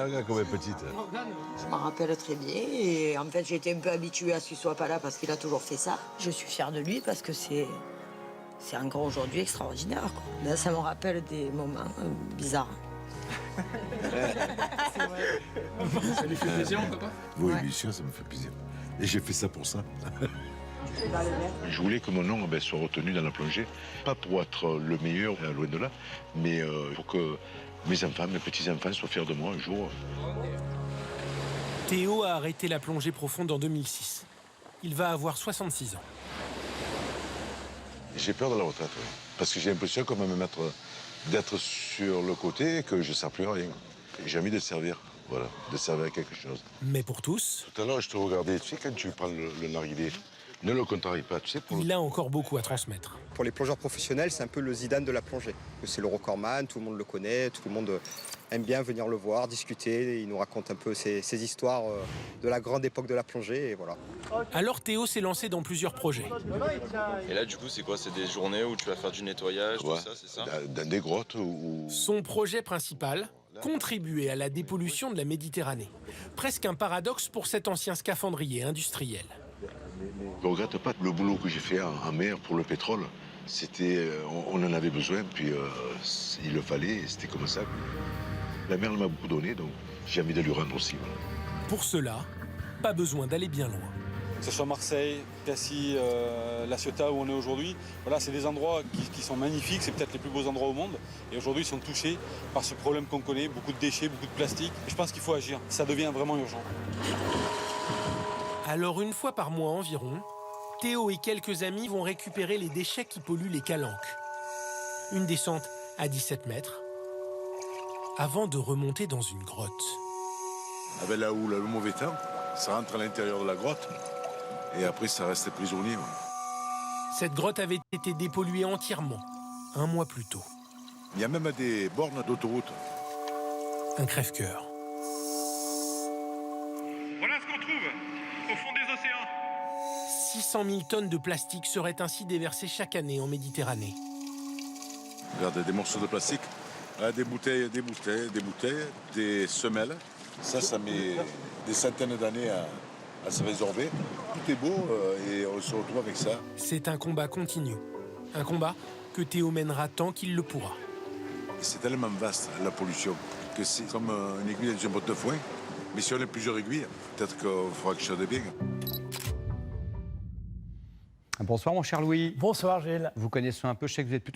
Malaga quand même petite. Je m'en rappelle très bien et en fait j'étais un peu habituée à ce qu'il soit pas là parce qu'il a toujours fait ça. Je suis fière de lui parce que c'est encore aujourd'hui extraordinaire, quoi. Là, ça me rappelle des moments bizarres. Ça lui fait plaisir, mon papa? Oui, Ouais. bien sûr, ça me fait plaisir. Et j'ai fait ça pour ça. Je voulais que mon nom soit retenu dans la plongée, pas pour être le meilleur, loin de là, mais pour que mes enfants, mes petits-enfants soient fiers de moi un jour. Théo a arrêté la plongée profonde en 2006. Il va avoir 66 ans. J'ai peur de la retraite, oui. Parce que j'ai l'impression qu'on va me mettre d'être sur le côté et que je ne sers plus à rien. J'ai envie de servir, voilà, de servir à quelque chose. Mais pour tous, Tout à l'heure, je te regardais, tu sais, quand tu prends le narguilé, ne le contrarie pas, tu sais, pour il a encore beaucoup à transmettre. Pour les plongeurs professionnels, c'est un peu le Zidane de la plongée. C'est le recordman, tout le monde le connaît, tout le monde aime bien venir le voir, discuter. Il nous raconte un peu ses histoires de la grande époque de la plongée, et voilà. Alors Théo s'est lancé dans plusieurs projets. Et là, du coup, c'est quoi? C'est des journées où tu vas faire du nettoyage, Ouais. tout ça, c'est ça? Dans des grottes ou... Son projet principal, contribuer à la dépollution de la Méditerranée. Presque un paradoxe pour cet ancien scaphandrier industriel. Je ne regrette pas le boulot que j'ai fait en mer pour le pétrole. C'était, on en avait besoin, puis il le fallait, et c'était comme ça. La mer m'a beaucoup donné, donc j'ai envie de lui rendre aussi. Voilà. Pour cela, pas besoin d'aller bien loin. Que ce soit Marseille, Cassis, La Ciotat où on est aujourd'hui, voilà, c'est des endroits qui sont magnifiques, c'est peut-être les plus beaux endroits au monde. Et aujourd'hui, ils sont touchés par ce problème qu'on connaît, beaucoup de déchets, beaucoup de plastique. Et je pense qu'il faut agir, ça devient vraiment urgent. Alors une fois par mois environ, Théo et quelques amis vont récupérer les déchets qui polluent les calanques. Une descente à 17 mètres, avant de remonter dans une grotte. Avec la houle, le mauvais temps, ça rentre à l'intérieur de la grotte, et après ça reste prisonnier. Cette grotte avait été dépolluée entièrement, un mois plus tôt. Il y a même des bornes d'autoroute. Un crève-cœur. Voilà ce qu'on trouve au fond des océans. 600 000 tonnes de plastique seraient ainsi déversées chaque année en Méditerranée. Regarde, des morceaux de plastique, des bouteilles, des semelles. Ça met des centaines d'années à se résorber. Tout est beau et on se retrouve avec ça. C'est un combat continu. Un combat que Théo mènera tant qu'il le pourra. C'est tellement vaste, la pollution, que c'est comme une aiguille dans une botte de foin. Mais si on a plusieurs aiguilles, peut-être qu'il faudra que je sois bien. Bonsoir mon cher Louis. Bonsoir Gilles. Vous connaissez un peu, je sais que vous êtes plutôt